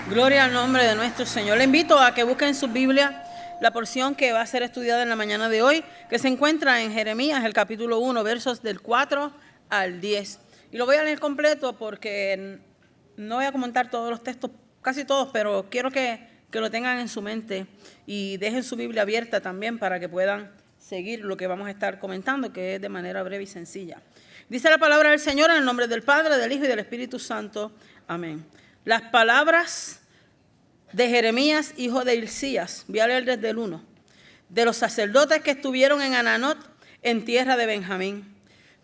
Gloria al nombre de nuestro Señor. Le invito a que busquen en su Biblia la porción que va a ser estudiada en la mañana de hoy, que se encuentra en Jeremías, el capítulo 1, versos del 4 al 10. Y lo voy a leer completo porque no voy a comentar todos los textos, casi todos, pero quiero que lo tengan en su mente y dejen su Biblia abierta también para que puedan seguir lo que vamos a estar comentando, que es de manera breve y sencilla. Dice la palabra del Señor en el nombre del Padre, del Hijo y del Espíritu Santo. Amén. Las palabras de Jeremías, hijo de Hilcías, voy a leer desde el 1, de los sacerdotes que estuvieron en Ananot, en tierra de Benjamín.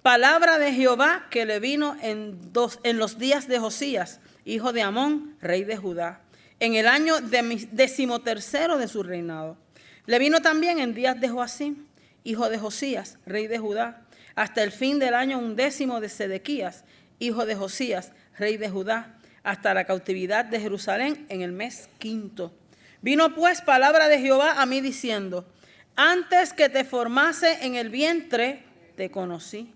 Palabra de Jehová que le vino en los días de Josías, hijo de Amón, rey de Judá, en el año 13º de su reinado. Le vino también en días de Joacim, hijo de Josías, rey de Judá, hasta el fin del año 11 de Sedequías, hijo de Josías, rey de Judá, hasta la cautividad de Jerusalén en el mes 5. Vino pues palabra de Jehová a mí diciendo: antes que te formase en el vientre, te conocí.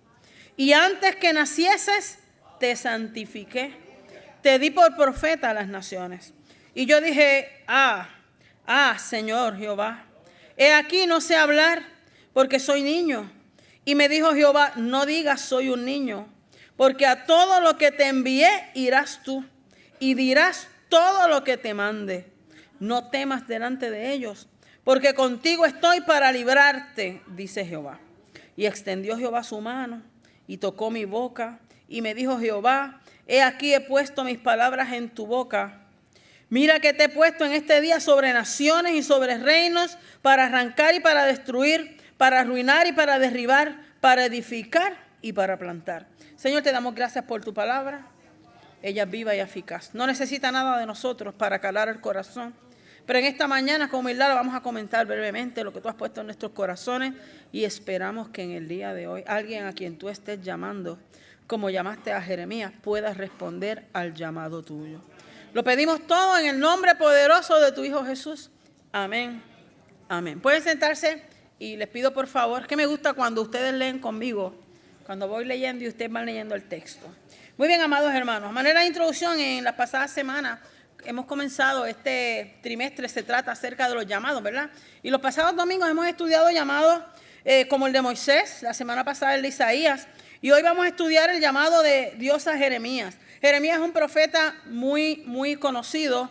Y antes que nacieses, te santifiqué. Te di por profeta a las naciones. Y yo dije: Señor Jehová, he aquí no sé hablar, porque soy niño. Y me dijo Jehová: no digas soy un niño, porque a todo lo que te envié irás tú, y dirás todo lo que te mande. No temas delante de ellos, porque contigo estoy para librarte, dice Jehová. Y extendió Jehová su mano, y tocó mi boca, y me dijo Jehová: he aquí he puesto mis palabras en tu boca. Mira que te he puesto en este día sobre naciones y sobre reinos, para arrancar y para destruir, para arruinar y para derribar, para edificar y para plantar. Señor, te damos gracias por tu palabra. Ella es viva y eficaz. No necesita nada de nosotros para calar el corazón. Pero en esta mañana, con humildad, vamos a comentar brevemente lo que tú has puesto en nuestros corazones. Y esperamos que en el día de hoy, alguien a quien tú estés llamando, como llamaste a Jeremías, pueda responder al llamado tuyo. Lo pedimos todo en el nombre poderoso de tu Hijo Jesús. Amén. Amén. Pueden sentarse y les pido por favor, que me gusta cuando ustedes leen conmigo, cuando voy leyendo y ustedes van leyendo el texto. Muy bien, amados hermanos. A manera de introducción, en las pasadas semanas hemos comenzado este trimestre, se trata acerca de los llamados, ¿verdad? Y los pasados domingos hemos estudiado llamados como el de Moisés, la semana pasada el de Isaías, y hoy vamos a estudiar el llamado de Dios a Jeremías. Jeremías es un profeta muy, muy conocido,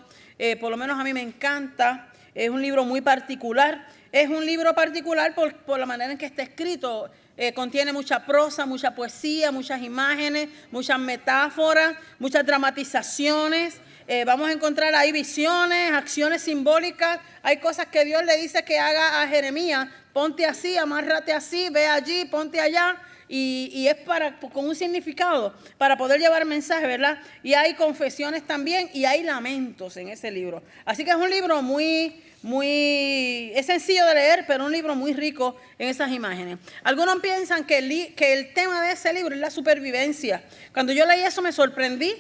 por lo menos a mí me encanta, es un libro muy particular. Es un libro particular por la manera en que está escrito. Contiene mucha prosa, mucha poesía, muchas imágenes, muchas metáforas, muchas dramatizaciones. Vamos a encontrar ahí visiones, acciones simbólicas. Hay cosas que Dios le dice que haga a Jeremías. Ponte así, amárrate así, ve allí, ponte allá. Y es con un significado para poder llevar mensaje, ¿verdad? Y hay confesiones también y hay lamentos en ese libro. Así que es un libro es sencillo de leer, pero un libro muy rico en esas imágenes. Algunos piensan que el tema de ese libro es la supervivencia. Cuando yo leí eso me sorprendí.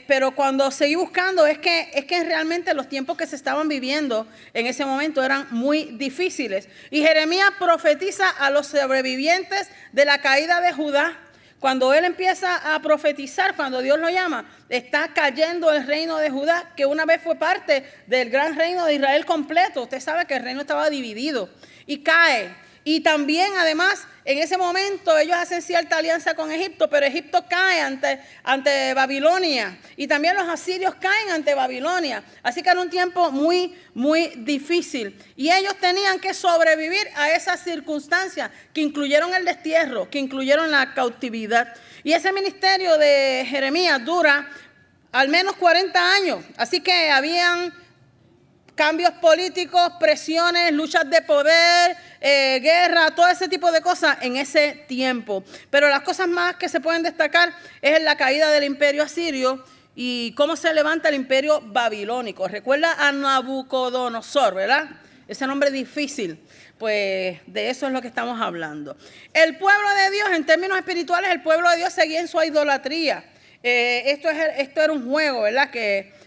Pero cuando seguí buscando es que realmente los tiempos que se estaban viviendo en ese momento eran muy difíciles. Y Jeremías profetiza a los sobrevivientes de la caída de Judá. Cuando él empieza a profetizar, cuando Dios lo llama, está cayendo el reino de Judá, que una vez fue parte del gran reino de Israel completo. Usted sabe que el reino estaba dividido y cae. Y también, además, en ese momento ellos hacen cierta alianza con Egipto, pero Egipto cae ante Babilonia. Y también los asirios caen ante Babilonia. Así que era un tiempo muy, muy difícil. Y ellos tenían que sobrevivir a esas circunstancias que incluyeron el destierro, que incluyeron la cautividad. Y ese ministerio de Jeremías dura al menos 40 años. Así que habían cambios políticos, presiones, luchas de poder, guerra, todo ese tipo de cosas en ese tiempo. Pero las cosas más que se pueden destacar es la caída del imperio asirio y cómo se levanta el imperio babilónico. Recuerda a Nabucodonosor, ¿verdad? Ese nombre difícil. Pues de eso es lo que estamos hablando. El pueblo de Dios, en términos espirituales, el pueblo de Dios seguía en su idolatría. Esto era un juego, ¿verdad?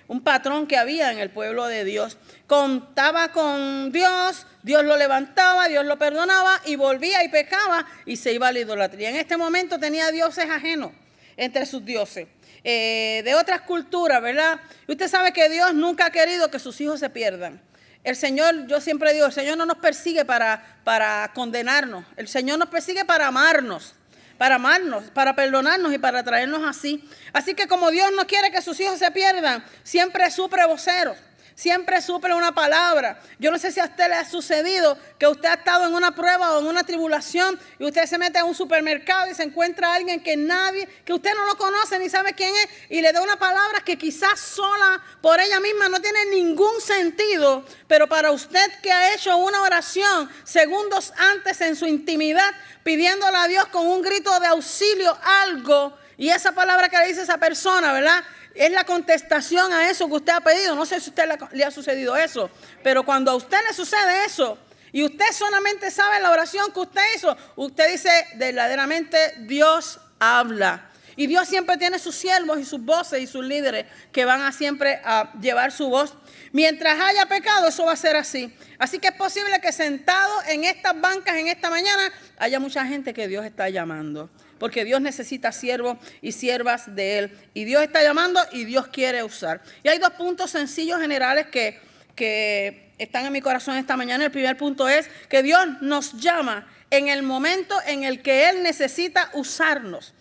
Un patrón que había en el pueblo de Dios. Contaba con Dios, Dios lo levantaba, Dios lo perdonaba y volvía y pecaba y se iba a la idolatría. En este momento tenía dioses ajenos entre sus dioses. de otras culturas, ¿verdad? Y usted sabe que Dios nunca ha querido que sus hijos se pierdan. El Señor, yo siempre digo, el Señor no nos persigue para condenarnos. El Señor nos persigue para amarnos, para perdonarnos y para traernos así. Así que como Dios no quiere que sus hijos se pierdan, siempre suple voceros. Siempre suple una palabra. Yo no sé si a usted le ha sucedido que usted ha estado en una prueba o en una tribulación y usted se mete a un supermercado y se encuentra a alguien que usted no lo conoce ni sabe quién es y le da una palabra que quizás sola por ella misma no tiene ningún sentido, pero para usted que ha hecho una oración segundos antes en su intimidad pidiéndole a Dios con un grito de auxilio algo, y esa palabra que le dice esa persona, ¿verdad?, es la contestación a eso que usted ha pedido. No sé si a usted le ha sucedido eso, pero cuando a usted le sucede eso y usted solamente sabe la oración que usted hizo, usted dice verdaderamente Dios habla. Y Dios siempre tiene sus siervos y sus voces y sus líderes que van a siempre a llevar su voz. Mientras haya pecado, eso va a ser así. Así que es posible que sentado en estas bancas en esta mañana haya mucha gente que Dios está llamando. Porque Dios necesita siervos y siervas de Él. Y Dios está llamando y Dios quiere usar. Y hay dos puntos sencillos generales que están en mi corazón esta mañana. El primer punto es que Dios nos llama en el momento en el que Él necesita usarnos.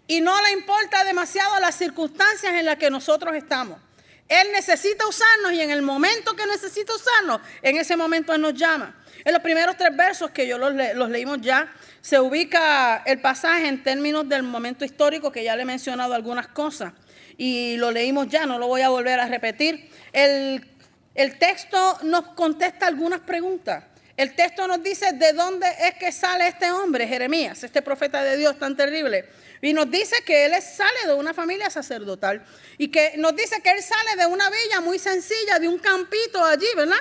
Y no le importa demasiado las circunstancias en las que nosotros estamos. Él necesita usarnos y en el momento que necesita usarnos, en ese momento Él nos llama. En los primeros 3 versos que yo los leímos ya, se ubica el pasaje en términos del momento histórico, que ya le he mencionado algunas cosas. Y lo leímos ya, no lo voy a volver a repetir. El texto nos contesta algunas preguntas. El texto nos dice de dónde es que sale este hombre, Jeremías, este profeta de Dios tan terrible. Y nos dice que él sale de una familia sacerdotal. Y que nos dice que él sale de una villa muy sencilla, de un campito allí, ¿verdad?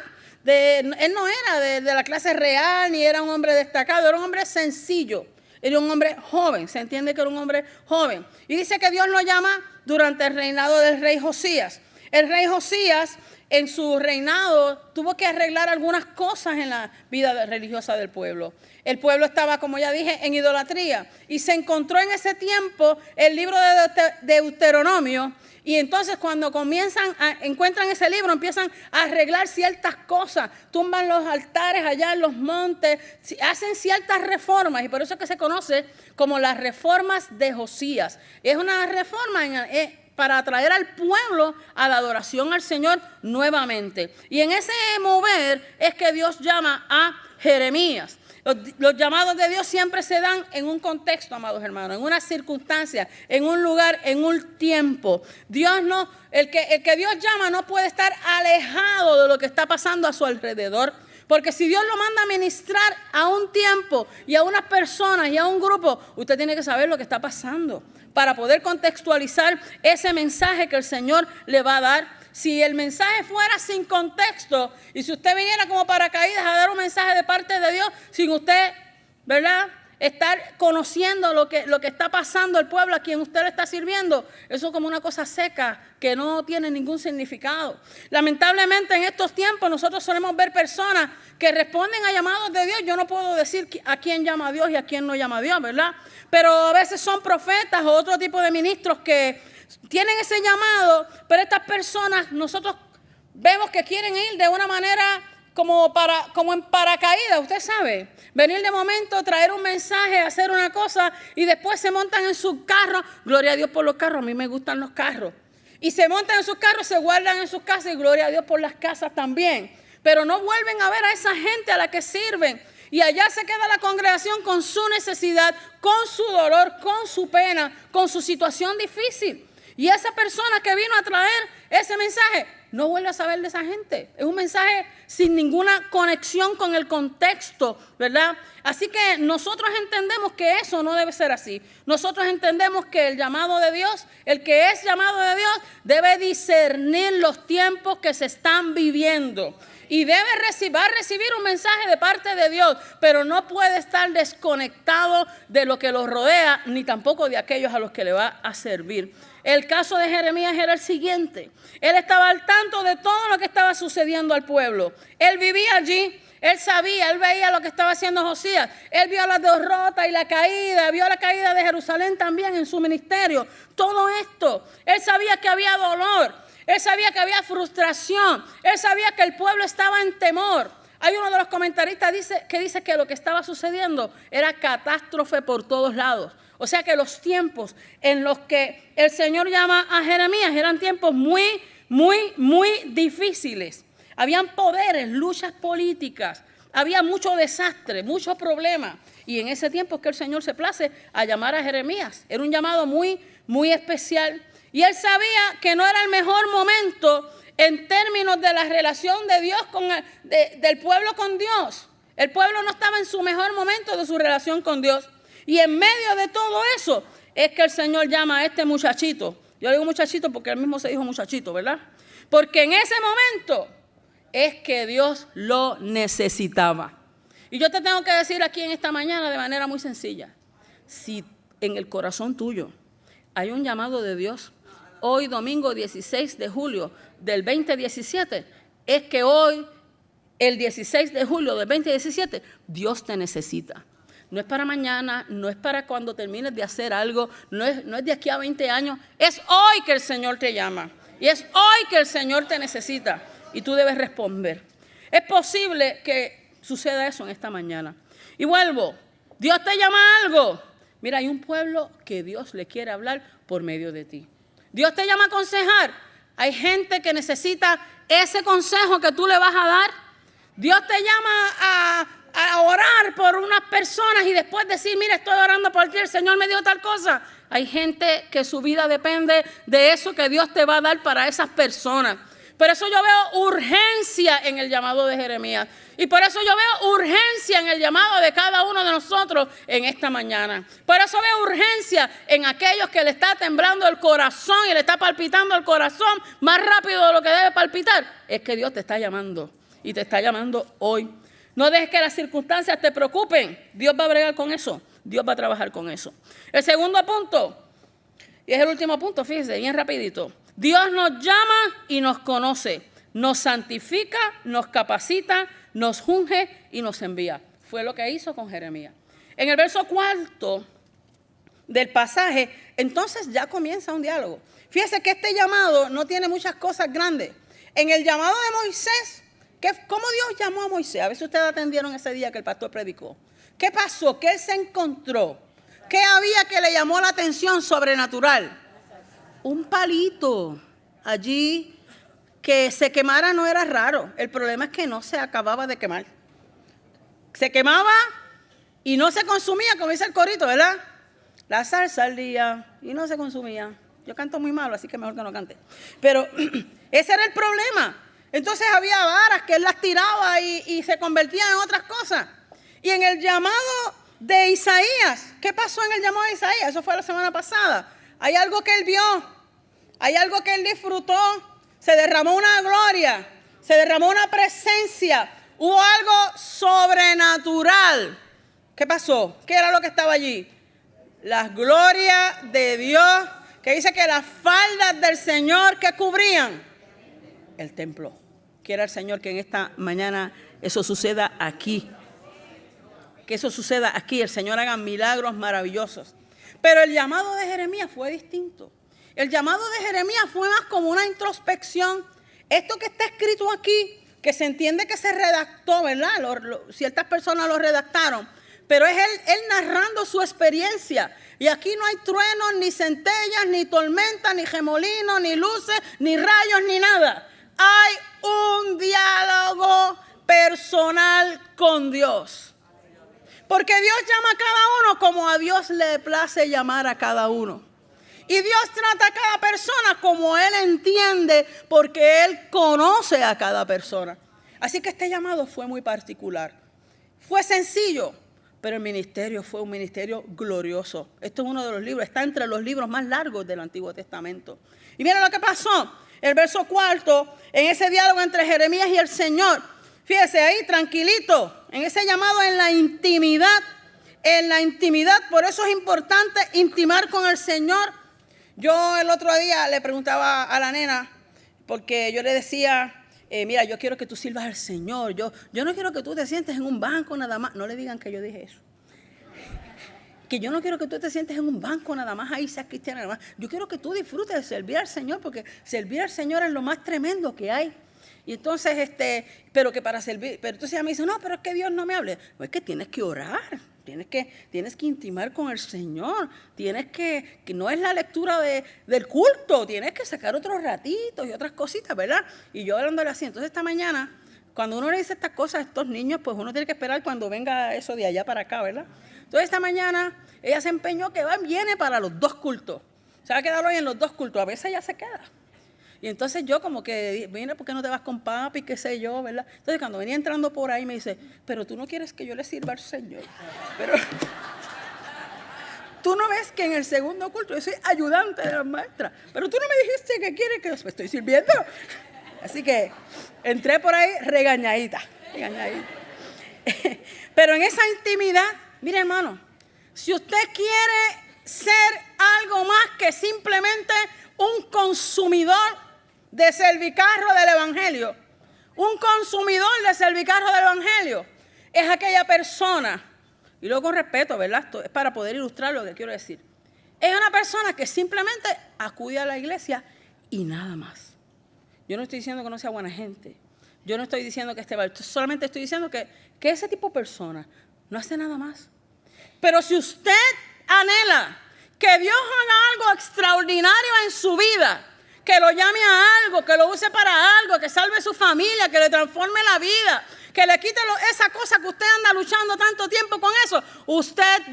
Él no era de la clase real, ni era un hombre destacado, era un hombre sencillo. Era un hombre joven, se entiende que era un hombre joven. Y dice que Dios lo llama durante el reinado del rey Josías. El rey Josías, en su reinado, tuvo que arreglar algunas cosas en la vida religiosa del pueblo. El pueblo estaba, como ya dije, en idolatría. Y se encontró en ese tiempo el libro de Deuteronomio. Y entonces cuando encuentran ese libro, empiezan a arreglar ciertas cosas, tumban los altares allá en los montes, hacen ciertas reformas, y por eso es que se conoce como las reformas de Josías. Es una reforma para atraer al pueblo a la adoración al Señor nuevamente. Y en ese mover es que Dios llama a Jeremías. Los llamados de Dios siempre se dan en un contexto, amados hermanos, en una circunstancia, en un lugar, en un tiempo. El que Dios llama no puede estar alejado de lo que está pasando a su alrededor. Porque si Dios lo manda a ministrar a un tiempo y a unas personas y a un grupo, usted tiene que saber lo que está pasando para poder contextualizar ese mensaje que el Señor le va a dar. Si el mensaje fuera sin contexto y si usted viniera como paracaídas a dar un mensaje de parte de Dios sin usted, ¿verdad?, estar conociendo lo que está pasando el pueblo a quien usted le está sirviendo, eso es como una cosa seca que no tiene ningún significado. Lamentablemente en estos tiempos nosotros solemos ver personas que responden a llamados de Dios. Yo no puedo decir a quién llama a Dios y a quién no llama a Dios, ¿verdad? Pero a veces son profetas o otro tipo de ministros que tienen ese llamado, pero estas personas nosotros vemos que quieren ir de una manera como en paracaídas, usted sabe, venir de momento, traer un mensaje, hacer una cosa y después se montan en sus carros. Gloria a Dios por los carros, a mí me gustan los carros. Y se montan en sus carros, se guardan en sus casas y gloria a Dios por las casas también. Pero no vuelven a ver a esa gente a la que sirven. Y allá se queda la congregación con su necesidad, con su dolor, con su pena, con su situación difícil. Y esa persona que vino a traer ese mensaje no vuelve a saber de esa gente. Es un mensaje sin ninguna conexión con el contexto, ¿verdad? Así que nosotros entendemos que eso no debe ser así. Nosotros entendemos que el llamado de Dios, el que es llamado de Dios, debe discernir los tiempos que se están viviendo. Y va a recibir un mensaje de parte de Dios, pero no puede estar desconectado de lo que los rodea, ni tampoco de aquellos a los que le va a servir. El caso de Jeremías era el siguiente. Él estaba al tanto de todo lo que estaba sucediendo al pueblo. Él vivía allí. Él sabía, él veía lo que estaba haciendo Josías. Él vio la derrota y la caída, vio la caída de Jerusalén también en su ministerio. Todo esto, él sabía que había dolor, él sabía que había frustración, él sabía que el pueblo estaba en temor. Hay uno de los comentaristas que dice que lo que estaba sucediendo era catástrofe por todos lados. O sea que los tiempos en los que el Señor llama a Jeremías eran tiempos muy difíciles. Habían poderes, luchas políticas, había mucho desastre, muchos problemas. Y en ese tiempo es que el Señor se place a llamar a Jeremías. Era un llamado muy especial. Y él sabía que no era el mejor momento en términos de la relación de Dios del pueblo con Dios. El pueblo no estaba en su mejor momento de su relación con Dios. Y en medio de todo eso es que el Señor llama a este muchachito. Yo digo muchachito porque él mismo se dijo muchachito, ¿verdad? Porque en ese momento es que Dios lo necesitaba. Y yo te tengo que decir aquí en esta mañana de manera muy sencilla. Si en el corazón tuyo hay un llamado de Dios, hoy domingo 16 de julio del 2017, es que hoy, el 16 de julio del 2017, Dios te necesita. No es para mañana, no es para cuando termines de hacer algo, no es de aquí a 20 años. Es hoy que el Señor te llama y es hoy que el Señor te necesita. Y tú debes responder. Es posible que suceda eso en esta mañana. Y vuelvo. Dios te llama a algo. Mira, hay un pueblo que Dios le quiere hablar por medio de ti. Dios te llama a aconsejar. Hay gente que necesita ese consejo que tú le vas a dar. Dios te llama a orar por unas personas y después decir, mira, estoy orando por ti, el Señor me dio tal cosa. Hay gente que su vida depende de eso que Dios te va a dar para esas personas. Por eso yo veo urgencia en el llamado de Jeremías. Y por eso yo veo urgencia en el llamado de cada uno de nosotros en esta mañana. Por eso veo urgencia en aquellos que le está temblando el corazón y le está palpitando el corazón más rápido de lo que debe palpitar. Es que Dios te está llamando y te está llamando hoy. No dejes que las circunstancias te preocupen. Dios va a bregar con eso. Dios va a trabajar con eso. El segundo punto, y es el último punto, fíjese, bien rapidito. Dios nos llama y nos conoce, nos santifica, nos capacita, nos unge y nos envía. Fue lo que hizo con Jeremías. En el verso 4 del pasaje, entonces ya comienza un diálogo. Fíjese que este llamado no tiene muchas cosas grandes. En el llamado de Moisés, ¿cómo Dios llamó a Moisés? A ver si ustedes atendieron ese día que el pastor predicó. ¿Qué pasó? ¿Qué él se encontró? ¿Qué había que le llamó la atención sobrenatural? Un palito allí que se quemara no era raro. El problema es que no se acababa de quemar. Se quemaba y no se consumía, como dice el corito, ¿verdad? La salsa al día y no se consumía. Yo canto muy malo, así que mejor que no cante. Pero ese era el problema. Entonces había varas que él las tiraba y se convertían en otras cosas. Y en el llamado de Isaías, ¿qué pasó en el llamado de Isaías? Eso fue la semana pasada. Hay algo que él vio. Hay algo que él disfrutó, se derramó una gloria, se derramó una presencia, hubo algo sobrenatural. ¿Qué pasó? ¿Qué era lo que estaba allí? Las glorias de Dios, que dice que las faldas del Señor que cubrían el templo. Quiera el Señor que en esta mañana eso suceda aquí. Que eso suceda aquí, el Señor haga milagros maravillosos. Pero el llamado de Jeremías fue distinto. El llamado de Jeremías fue más como una introspección. Esto que está escrito aquí, que se entiende que se redactó, ¿verdad? Ciertas personas lo redactaron, pero es él narrando su experiencia. Y aquí no hay truenos, ni centellas, ni tormentas, ni remolinos, ni luces, ni rayos, ni nada. Hay un diálogo personal con Dios. Porque Dios llama a cada uno como a Dios le place llamar a cada uno. Y Dios trata a cada persona como Él entiende, porque Él conoce a cada persona. Así que este llamado fue muy particular. Fue sencillo, pero el ministerio fue un ministerio glorioso. Esto es uno de los libros, está entre los libros más largos del Antiguo Testamento. Y miren lo que pasó. El verso 4, en ese diálogo entre Jeremías y el Señor. Fíjese ahí, tranquilito, en ese llamado en la intimidad. En la intimidad, por eso es importante intimar con el Señor. Yo el otro día le preguntaba a la nena, porque yo le decía, mira, yo quiero que tú sirvas al Señor. Yo no quiero que tú te sientes en un banco nada más. No le digan que yo dije eso. Que yo no quiero que tú te sientes en un banco nada más ahí, seas cristiana nada más. Yo quiero que tú disfrutes de servir al Señor, porque servir al Señor es lo más tremendo que hay. Y entonces, pero que para servir, pero entonces ella me dice, no, pero es que Dios no me hable. Pues es que tienes que orar, tienes que intimar con el Señor, que no es la lectura del culto, tienes que sacar otros ratitos y otras cositas, ¿verdad? Y yo hablándole así. Entonces esta mañana, cuando uno le dice estas cosas a estos niños, pues uno tiene que esperar cuando venga eso de allá para acá, ¿verdad? Entonces esta mañana ella se empeñó que viene para los 2 cultos. Se va a quedar hoy en los 2 cultos, a veces ella se queda. Y entonces yo como que, mira, ¿por qué no te vas con papi? Qué sé yo, ¿verdad? Entonces cuando venía entrando por ahí me dice, pero tú no quieres que yo le sirva al Señor. Pero tú no ves que en el segundo culto yo soy ayudante de la maestra. Pero tú no me dijiste que quieres que yo estoy sirviendo. Así que entré por ahí regañadita. Pero en esa intimidad, mire hermano, si usted quiere ser algo más que simplemente un consumidor de servicarro del Evangelio, un consumidor de servicarro del Evangelio, es aquella persona, y luego con respeto, ¿verdad? Esto es para poder ilustrar lo que quiero decir. Es una persona que simplemente acude a la iglesia y nada más. Yo no estoy diciendo que no sea buena gente. Yo no estoy diciendo que esté mal. Solamente estoy diciendo que ese tipo de persona no hace nada más. Pero si usted anhela que Dios haga algo extraordinario en su vida, que lo llame a algo, que lo use para algo, que salve su familia, que le transforme la vida, que le quite esa cosa que usted anda luchando tanto tiempo con eso,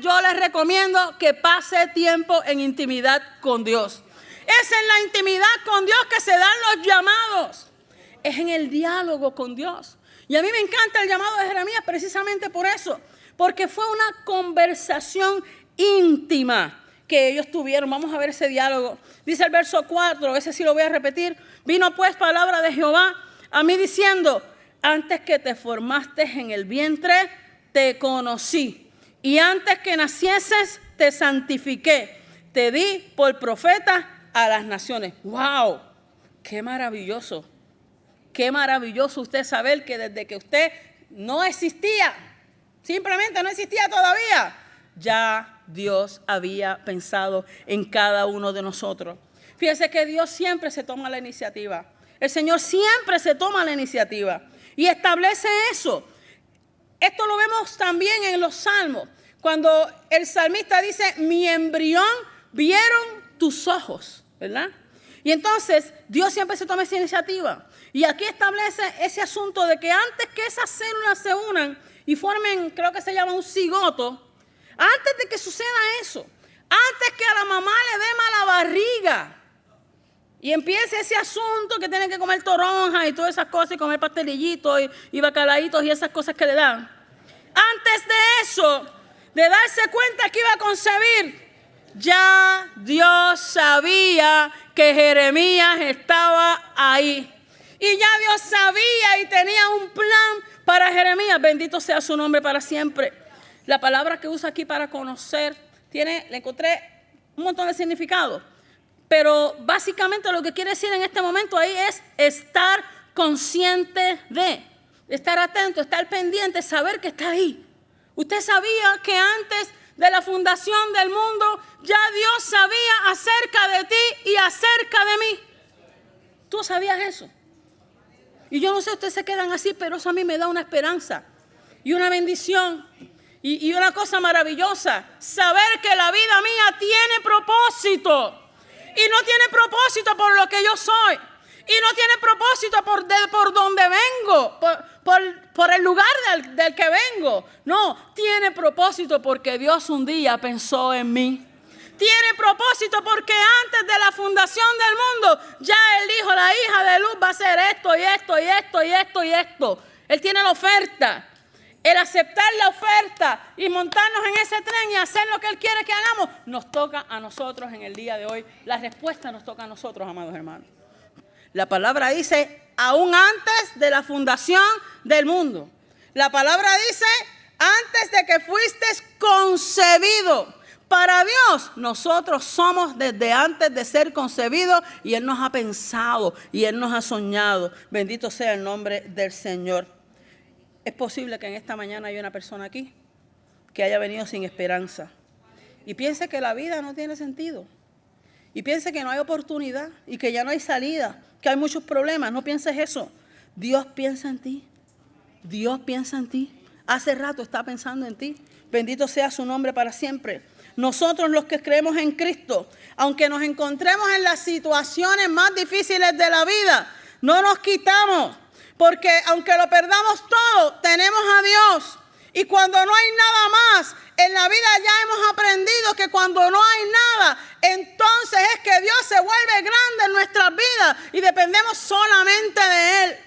yo le recomiendo que pase tiempo en intimidad con Dios. Es en la intimidad con Dios que se dan los llamados. Es en el diálogo con Dios. Y a mí me encanta el llamado de Jeremías precisamente por eso, porque fue una conversación íntima que ellos tuvieron. Vamos a ver ese diálogo. Dice el verso 4, ese sí lo voy a repetir. Vino pues palabra de Jehová a mí diciendo, antes que te formaste en el vientre, te conocí. Y antes que nacieses, te santifiqué. Te di por profeta a las naciones. ¡Wow! ¡Qué maravilloso! Qué maravilloso usted saber que desde que usted no existía, simplemente no existía todavía, ya Dios había pensado en cada uno de nosotros. Fíjese que Dios siempre se toma la iniciativa. El Señor siempre se toma la iniciativa y establece eso. Esto lo vemos también en los Salmos, cuando el salmista dice, mi embrión vieron tus ojos, ¿verdad? Y entonces Dios siempre se toma esa iniciativa. Y aquí establece ese asunto de que antes que esas células se unan y formen, creo que se llama un cigoto, antes de que suceda eso, antes que a la mamá le dé mala barriga y empiece ese asunto que tiene que comer toronja y todas esas cosas y comer pastelillitos y bacalaitos y esas cosas que le dan, antes de eso, de darse cuenta que iba a concebir, ya Dios sabía que Jeremías estaba ahí. Y ya Dios sabía y tenía un plan para Jeremías. Bendito sea su nombre para siempre. La palabra que usa aquí para conocer, le encontré un montón de significados. Pero básicamente lo que quiere decir en este momento ahí es estar consciente de, estar atento, estar pendiente, saber que está ahí. Usted sabía que antes de la fundación del mundo, ya Dios sabía acerca de ti y acerca de mí. ¿Tú sabías eso? Y yo no sé, ustedes se quedan así, pero eso a mí me da una esperanza y una bendición y una cosa maravillosa. Saber que la vida mía tiene propósito. Y no tiene propósito por lo que yo soy. Y no tiene propósito por donde vengo, por el lugar del que vengo. No, tiene propósito porque Dios un día pensó en mí. Tiene propósito porque antes de la fundación del mundo, ya Él dijo, la hija de luz va a hacer esto y esto y esto y esto y esto. Él tiene la oferta. El aceptar la oferta y montarnos en ese tren y hacer lo que Él quiere que hagamos, nos toca a nosotros en el día de hoy. La respuesta nos toca a nosotros, amados hermanos. La palabra dice, aún antes de la fundación del mundo. La palabra dice, antes de que fuiste concebido. Para Dios, nosotros somos desde antes de ser concebidos y Él nos ha pensado y Él nos ha soñado. Bendito sea el nombre del Señor. Es posible que en esta mañana haya una persona aquí que haya venido sin esperanza y piense que la vida no tiene sentido y piense que no hay oportunidad y que ya no hay salida, que hay muchos problemas. No pienses eso. Dios piensa en ti. Dios piensa en ti. Hace rato está pensando en ti. Bendito sea su nombre para siempre. Nosotros los que creemos en Cristo, aunque nos encontremos en las situaciones más difíciles de la vida, no nos quitamos, porque aunque lo perdamos todo, tenemos a Dios. Y cuando no hay nada más, en la vida ya hemos aprendido que cuando no hay nada, entonces es que Dios se vuelve grande en nuestras vidas y dependemos solamente de Él.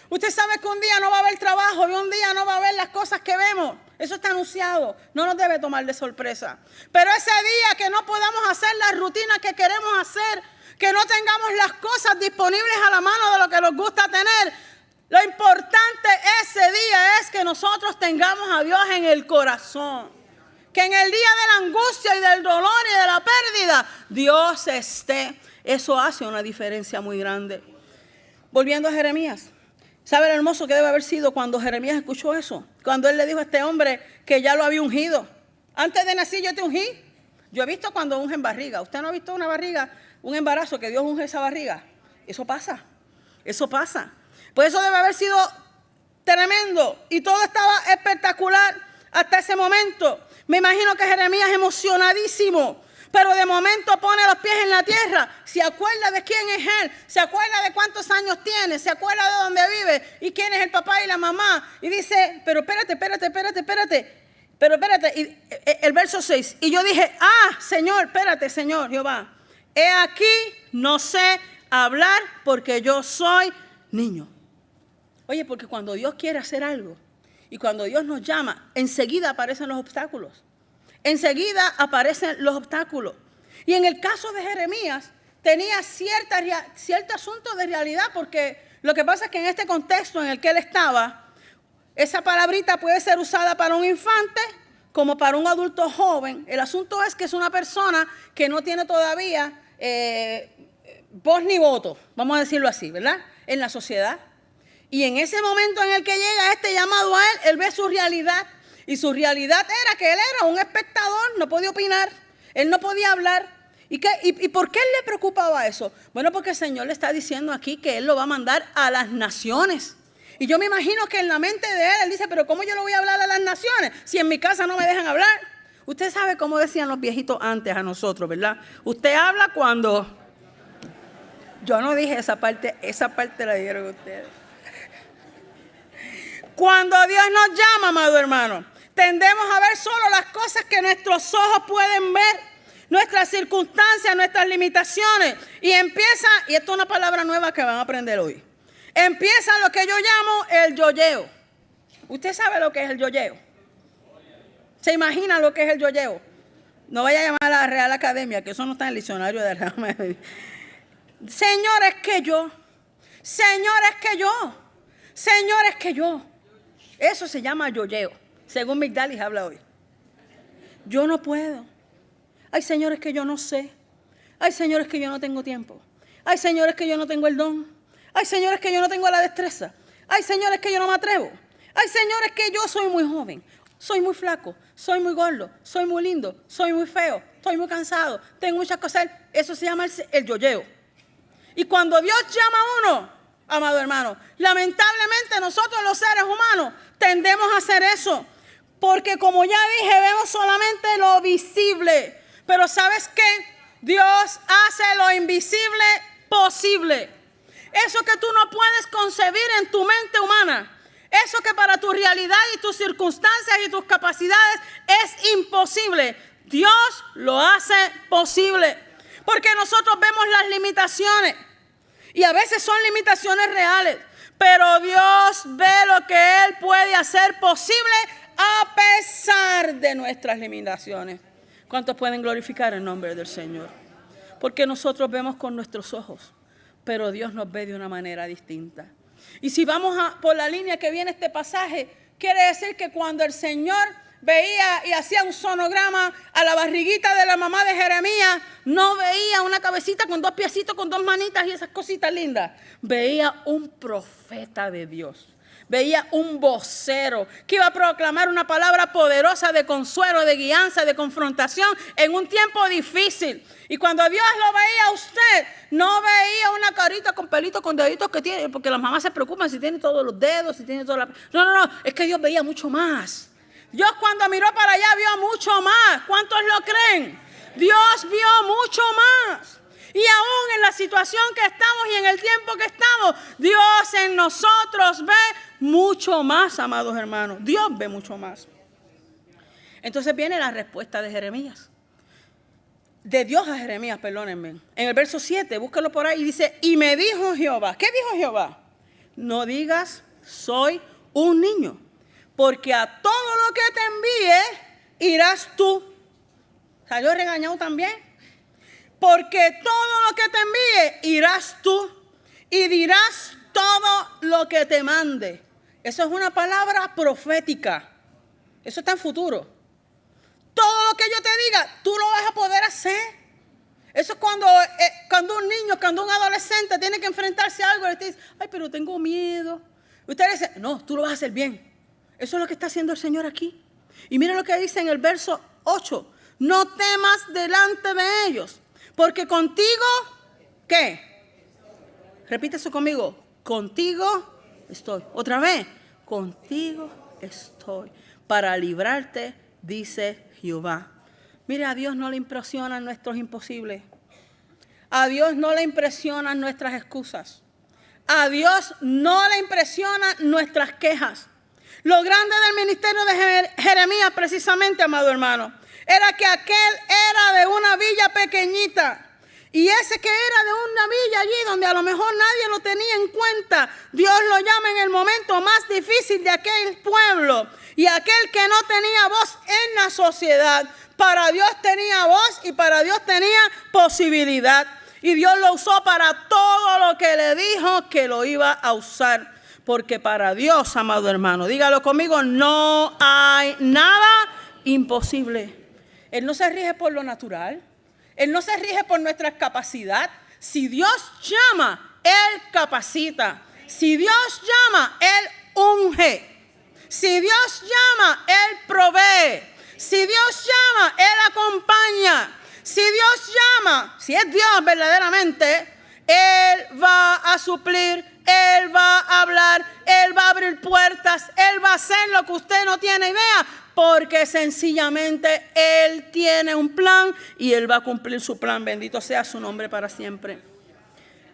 Usted sabe que un día no va a haber trabajo y un día no va a haber las cosas que vemos. Eso está anunciado, no nos debe tomar de sorpresa. Pero ese día que no podamos hacer la rutina que queremos hacer, que no tengamos las cosas disponibles a la mano de lo que nos gusta tener, lo importante ese día es que nosotros tengamos a Dios en el corazón. Que en el día de la angustia y del dolor y de la pérdida, Dios esté. Eso hace una diferencia muy grande. Volviendo a Jeremías. ¿Sabe lo hermoso que debe haber sido cuando Jeremías escuchó eso? Cuando él le dijo a este hombre que ya lo había ungido. Antes de nacer yo te ungí. Yo he visto cuando ungen barriga. ¿Usted no ha visto una barriga, un embarazo, que Dios unge esa barriga? Eso pasa. Eso pasa. Pues eso debe haber sido tremendo. Y todo estaba espectacular hasta ese momento. Me imagino que Jeremías emocionadísimo. Pero de momento pone los pies en la tierra, se acuerda de quién es él, se acuerda de cuántos años tiene, se acuerda de dónde vive y quién es el papá y la mamá. Y dice, pero espérate. Pero espérate, y el verso 6. Y yo dije, Señor, espérate, Señor Jehová. He aquí, no sé hablar porque yo soy niño. Oye, porque cuando Dios quiere hacer algo y cuando Dios nos llama, enseguida aparecen los obstáculos. Enseguida aparecen los obstáculos. Y en el caso de Jeremías, tenía cierto asunto de realidad, porque lo que pasa es que en este contexto en el que él estaba, esa palabrita puede ser usada para un infante como para un adulto joven. El asunto es que es una persona que no tiene todavía voz ni voto, vamos a decirlo así, ¿verdad? En la sociedad. Y en ese momento en el que llega este llamado a él, él ve su realidad. Y su realidad era que él era un espectador, no podía opinar, él no podía hablar. ¿Y por qué él le preocupaba eso? Bueno, porque el Señor le está diciendo aquí que él lo va a mandar a las naciones. Y yo me imagino que en la mente de él dice, pero ¿cómo yo lo voy a hablar a las naciones si en mi casa no me dejan hablar? Usted sabe cómo decían los viejitos antes a nosotros, ¿verdad? Usted habla cuando... Yo no dije esa parte la dijeron ustedes. Cuando Dios nos llama, amado hermano, tendemos a ver solo las cosas que nuestros ojos pueden ver, nuestras circunstancias, nuestras limitaciones. Y empieza, y esto es una palabra nueva que van a aprender hoy, empieza lo que yo llamo el yoyeo. ¿Usted sabe lo que es el yoyeo? ¿Se imagina lo que es el yoyeo? No vaya a llamar a la Real Academia, que eso no está en el diccionario de la Real. Señores que yo. Eso se llama yoyeo, según Migdalis habla hoy. Yo no puedo. Hay señores que yo no sé. Hay señores que yo no tengo tiempo. Hay señores que yo no tengo el don. Hay señores que yo no tengo la destreza. Hay señores que yo no me atrevo. Hay señores que yo soy muy joven, soy muy flaco, soy muy gordo, soy muy lindo, soy muy feo, estoy muy cansado, tengo muchas cosas. Eso se llama el yoyeo. Y cuando Dios llama a uno, amado hermano, lamentablemente nosotros los seres humanos tendemos a hacer eso. Porque como ya dije, vemos solamente lo visible. Pero ¿sabes qué? Dios hace lo invisible posible. Eso que tú no puedes concebir en tu mente humana. Eso que para tu realidad y tus circunstancias y tus capacidades es imposible. Dios lo hace posible. Porque nosotros vemos las limitaciones. Y a veces son limitaciones reales. Pero Dios ve lo que Él puede hacer posible a pesar de nuestras limitaciones. ¿Cuántos pueden glorificar el nombre del Señor? Porque nosotros vemos con nuestros ojos, pero Dios nos ve de una manera distinta. Y si vamos por la línea que viene este pasaje, quiere decir que cuando el Señor veía y hacía un sonograma a la barriguita de la mamá de Jeremías, no veía una cabecita con dos piecitos, con dos manitas y esas cositas lindas. Veía un profeta de Dios. Veía un vocero que iba a proclamar una palabra poderosa de consuelo, de guianza, de confrontación en un tiempo difícil. Y cuando Dios lo veía a usted, no veía una carita con pelitos, con deditos que tiene, porque las mamás se preocupan si tiene todos los dedos, si tiene toda la... No, es que Dios veía mucho más. Dios cuando miró para allá vio mucho más. ¿Cuántos lo creen? Dios vio mucho más. Y aún en la situación que estamos y en el tiempo que estamos, Dios en nosotros ve mucho más, amados hermanos. Dios ve mucho más. Entonces viene la respuesta de Jeremías. De Dios a Jeremías, perdónenme. En el verso 7, búsquelo por ahí, dice, y me dijo Jehová. ¿Qué dijo Jehová? No digas, soy un niño, porque a todo lo que te envíe, irás tú. ¿Salió regañado también? Porque todo lo que te envíe, irás tú y dirás todo lo que te mande. Eso es una palabra profética. Eso está en futuro. Todo lo que yo te diga, tú lo vas a poder hacer. Eso es cuando un niño, cuando un adolescente tiene que enfrentarse a algo y te dice, ay, pero tengo miedo. Usted dice, no, tú lo vas a hacer bien. Eso es lo que está haciendo el Señor aquí. Y mira lo que dice en el verso 8. No temas delante de ellos, porque contigo, ¿qué? Repite eso conmigo. Contigo estoy. Otra vez. Contigo estoy. Para librarte, dice Jehová. Mire, a Dios no le impresionan nuestros imposibles. A Dios no le impresionan nuestras excusas. A Dios no le impresionan nuestras quejas. Lo grande del ministerio de Jeremías, precisamente, amado hermano, era que aquel era de una villa pequeñita. Y ese que era de una villa allí donde a lo mejor nadie lo tenía en cuenta, Dios lo llama en el momento más difícil de aquel pueblo. Y aquel que no tenía voz en la sociedad, para Dios tenía voz y para Dios tenía posibilidad. Y Dios lo usó para todo lo que le dijo que lo iba a usar. Porque para Dios, amado hermano, dígalo conmigo, no hay nada imposible. Él no se rige por lo natural. Él no se rige por nuestra capacidad. Si Dios llama, Él capacita. Si Dios llama, Él unge. Si Dios llama, Él provee. Si Dios llama, Él acompaña. Si Dios llama, si es Dios verdaderamente, Él va a suplir, Él va a hablar, Él va a abrir puertas, Él va a hacer lo que usted no tiene idea, porque sencillamente Él tiene un plan y Él va a cumplir su plan. Bendito sea su nombre para siempre.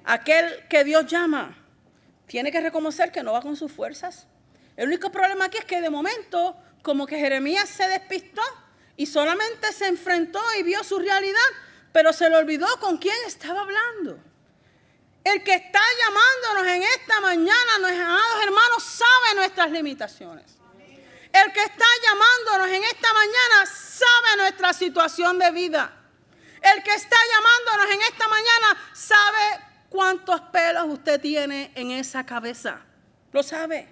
Aquel que Dios llama tiene que reconocer que no va con sus fuerzas. El único problema aquí es que de momento, como que Jeremías se despistó y solamente se enfrentó y vio su realidad, pero se le olvidó con quién estaba hablando. El que está llamándonos en esta mañana, nuestros amados hermanos, sabe nuestras limitaciones. El que está llamándonos en esta mañana sabe nuestra situación de vida. El que está llamándonos en esta mañana sabe cuántos pelos usted tiene en esa cabeza. Lo sabe.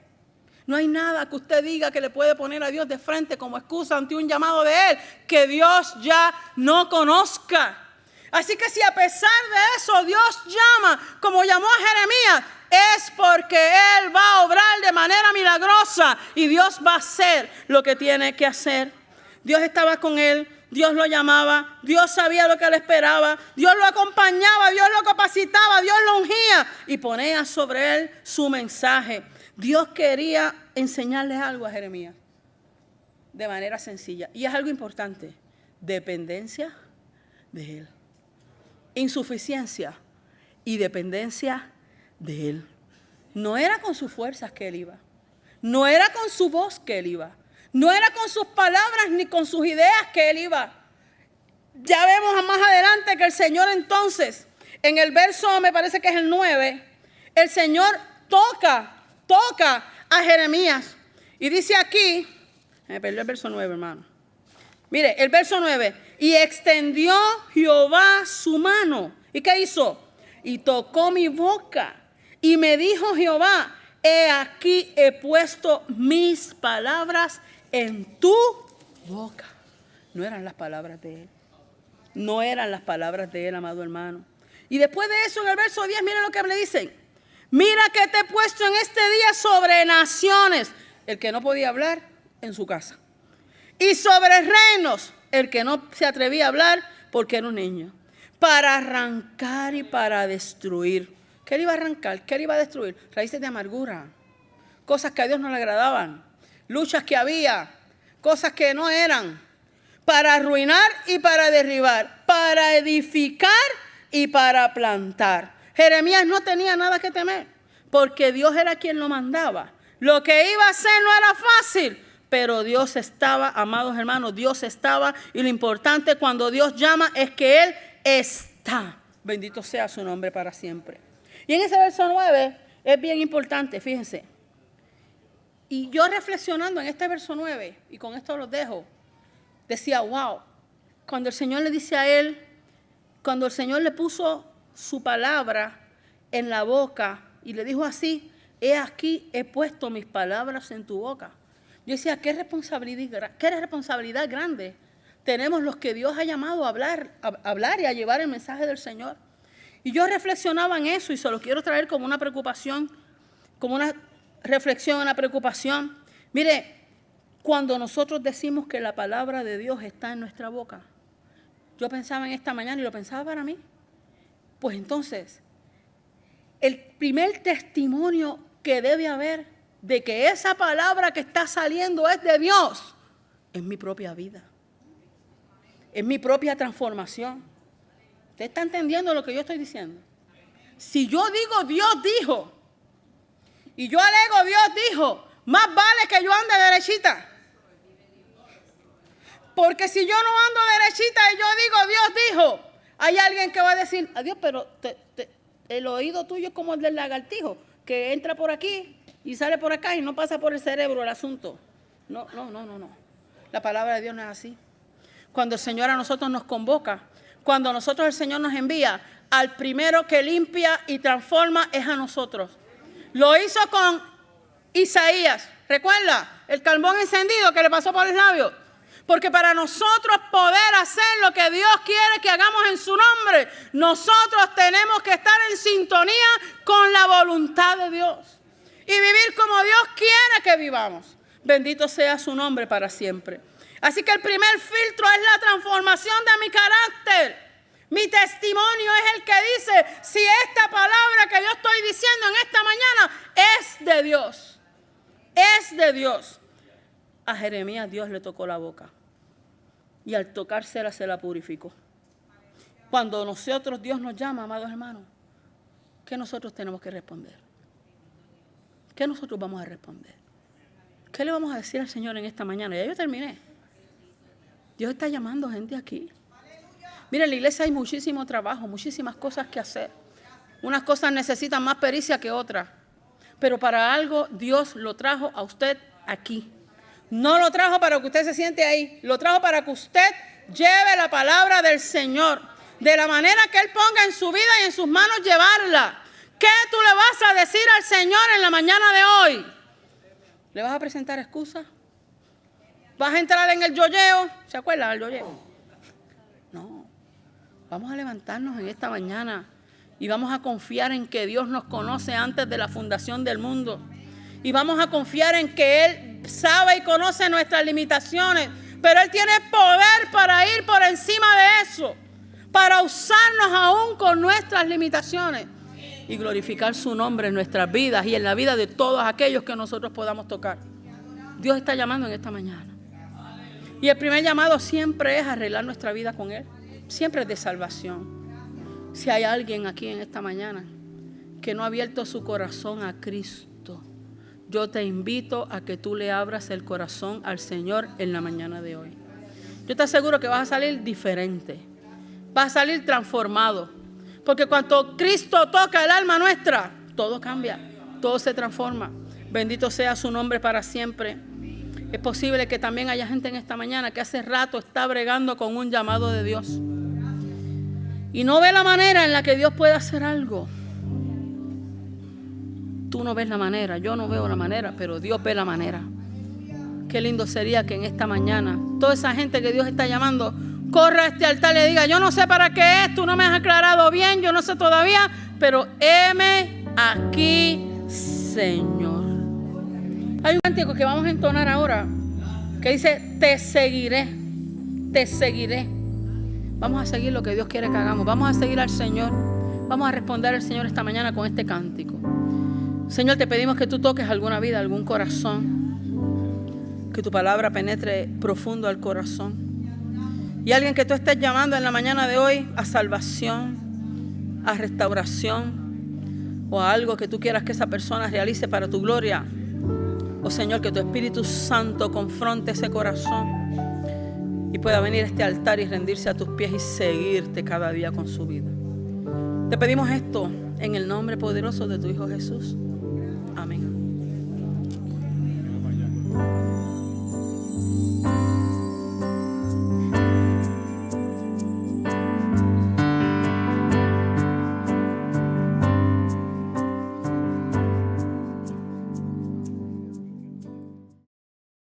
No hay nada que usted diga que le puede poner a Dios de frente como excusa ante un llamado de Él que Dios ya no conozca. Así que si a pesar de eso Dios llama como llamó a Jeremías, es porque Él va a obrar de manera milagrosa y Dios va a hacer lo que tiene que hacer. Dios estaba con él, Dios lo llamaba, Dios sabía lo que le esperaba, Dios lo acompañaba, Dios lo capacitaba, Dios lo ungía y ponía sobre él su mensaje. Dios quería enseñarle algo a Jeremías de manera sencilla. Y es algo importante, dependencia de Él. Insuficiencia y dependencia de Él. No era con sus fuerzas que Él iba. No era con su voz que Él iba. No era con sus palabras ni con sus ideas que Él iba. Ya vemos más adelante que el Señor entonces, en el verso, me parece que es el 9, el Señor toca a Jeremías. Y dice aquí, me perdió el verso 9, hermano. Mire, el verso 9. Y extendió Jehová su mano. ¿Y qué hizo? Y tocó mi boca. Y me dijo Jehová, he aquí he puesto mis palabras en tu boca. No eran las palabras de él. No eran las palabras de él, amado hermano. Y después de eso, en el verso 10, miren lo que le dicen. Mira que te he puesto en este día sobre naciones. El que no podía hablar en su casa. Y sobre reinos. El que no se atrevía a hablar porque era un niño. Para arrancar y para destruir. ¿Qué él iba a arrancar? ¿Qué él iba a destruir? Raíces de amargura. Cosas que a Dios no le agradaban. Luchas que había. Cosas que no eran. Para arruinar y para derribar. Para edificar y para plantar. Jeremías no tenía nada que temer. Porque Dios era quien lo mandaba. Lo que iba a hacer no era fácil. Pero Dios estaba, amados hermanos, Dios estaba. Y lo importante cuando Dios llama es que Él está. Bendito sea su nombre para siempre. Y en ese verso 9 es bien importante, fíjense. Y yo reflexionando en este verso 9, y con esto los dejo, decía, wow, cuando el Señor le dice a él, cuando el Señor le puso su palabra en la boca y le dijo así, he aquí, he puesto mis palabras en tu boca. Yo decía, qué responsabilidad grande tenemos los que Dios ha llamado a hablar y a llevar el mensaje del Señor. Y yo reflexionaba en eso y se lo quiero traer como una preocupación, como una reflexión, una preocupación. Mire, cuando nosotros decimos que la palabra de Dios está en nuestra boca, yo pensaba en esta mañana y lo pensaba para mí, pues entonces, el primer testimonio que debe haber de que esa palabra que está saliendo es de Dios, es mi propia vida, es mi propia transformación. ¿Usted está entendiendo lo que yo estoy diciendo? Si yo digo Dios dijo, y yo alego Dios dijo, más vale que yo ande derechita. Porque si yo no ando derechita y yo digo Dios dijo, hay alguien que va a decir, adiós, pero el oído tuyo es como el del lagartijo, que entra por aquí y sale por acá y no pasa por el cerebro el asunto. No. La palabra de Dios no es así. Cuando el Señor a nosotros nos convoca, cuando nosotros el Señor nos envía, al primero que limpia y transforma es a nosotros. Lo hizo con Isaías. ¿Recuerda? El carbón encendido que le pasó por los labios. Porque para nosotros poder hacer lo que Dios quiere que hagamos en su nombre, nosotros tenemos que estar en sintonía con la voluntad de Dios. Y vivir como Dios quiere que vivamos. Bendito sea su nombre para siempre. Así que el primer filtro es la transformación de mi carácter. Mi testimonio es el que dice si esta palabra que yo estoy diciendo en esta mañana es de Dios. Es de Dios. A Jeremías Dios le tocó la boca. Y al tocársela se la purificó. Cuando nosotros Dios nos llama, amados hermanos, ¿qué nosotros tenemos que responder? ¿Qué nosotros vamos a responder? ¿Qué le vamos a decir al Señor en esta mañana? Ya yo terminé. Dios está llamando gente aquí. Mira, en la iglesia hay muchísimo trabajo, muchísimas cosas que hacer. Unas cosas necesitan más pericia que otras. Pero para algo Dios lo trajo a usted aquí. No lo trajo para que usted se siente ahí. Lo trajo para que usted lleve la palabra del Señor. De la manera que Él ponga en su vida y en sus manos llevarla. ¿Qué tú le vas a decir al Señor en la mañana de hoy? ¿Le vas a presentar excusas? ¿Vas a entrar en el yoyeo? ¿Se acuerdan del yoyeo? No. Vamos a levantarnos en esta mañana y vamos a confiar en que Dios nos conoce antes de la fundación del mundo. Y vamos a confiar en que Él sabe y conoce nuestras limitaciones, pero Él tiene poder para ir por encima de eso, para usarnos aún con nuestras limitaciones y glorificar su nombre en nuestras vidas y en la vida de todos aquellos que nosotros podamos tocar. Dios está llamando en esta mañana. Y el primer llamado siempre es arreglar nuestra vida con Él. Siempre es de salvación. Si hay alguien aquí en esta mañana que no ha abierto su corazón a Cristo, yo te invito a que tú le abras el corazón al Señor en la mañana de hoy. Yo te aseguro que vas a salir diferente. Vas a salir transformado. Porque cuando Cristo toca el alma nuestra, todo cambia, todo se transforma. Bendito sea su nombre para siempre. Es posible que también haya gente en esta mañana que hace rato está bregando con un llamado de Dios. Y no ve la manera en la que Dios puede hacer algo. Tú no ves la manera, yo no veo la manera, pero Dios ve la manera. Qué lindo sería que en esta mañana toda esa gente que Dios está llamando corra a este altar y le diga: yo no sé para qué es, tú no me has aclarado bien, yo no sé todavía, pero heme aquí, Señor. Hay un cántico que vamos a entonar ahora que dice: te seguiré, te seguiré. Vamos a seguir lo que Dios quiere que hagamos. Vamos a seguir al Señor. Vamos a responder al Señor esta mañana con este cántico. Señor, te pedimos que tú toques alguna vida, algún corazón, que tu palabra penetre profundo al corazón. Y alguien que tú estés llamando en la mañana de hoy a salvación, a restauración, o a algo que tú quieras que esa persona realice para tu gloria. Oh Señor, que tu Espíritu Santo confronte ese corazón y pueda venir a este altar y rendirse a tus pies y seguirte cada día con su vida. Te pedimos esto en el nombre poderoso de tu Hijo Jesús. Amén.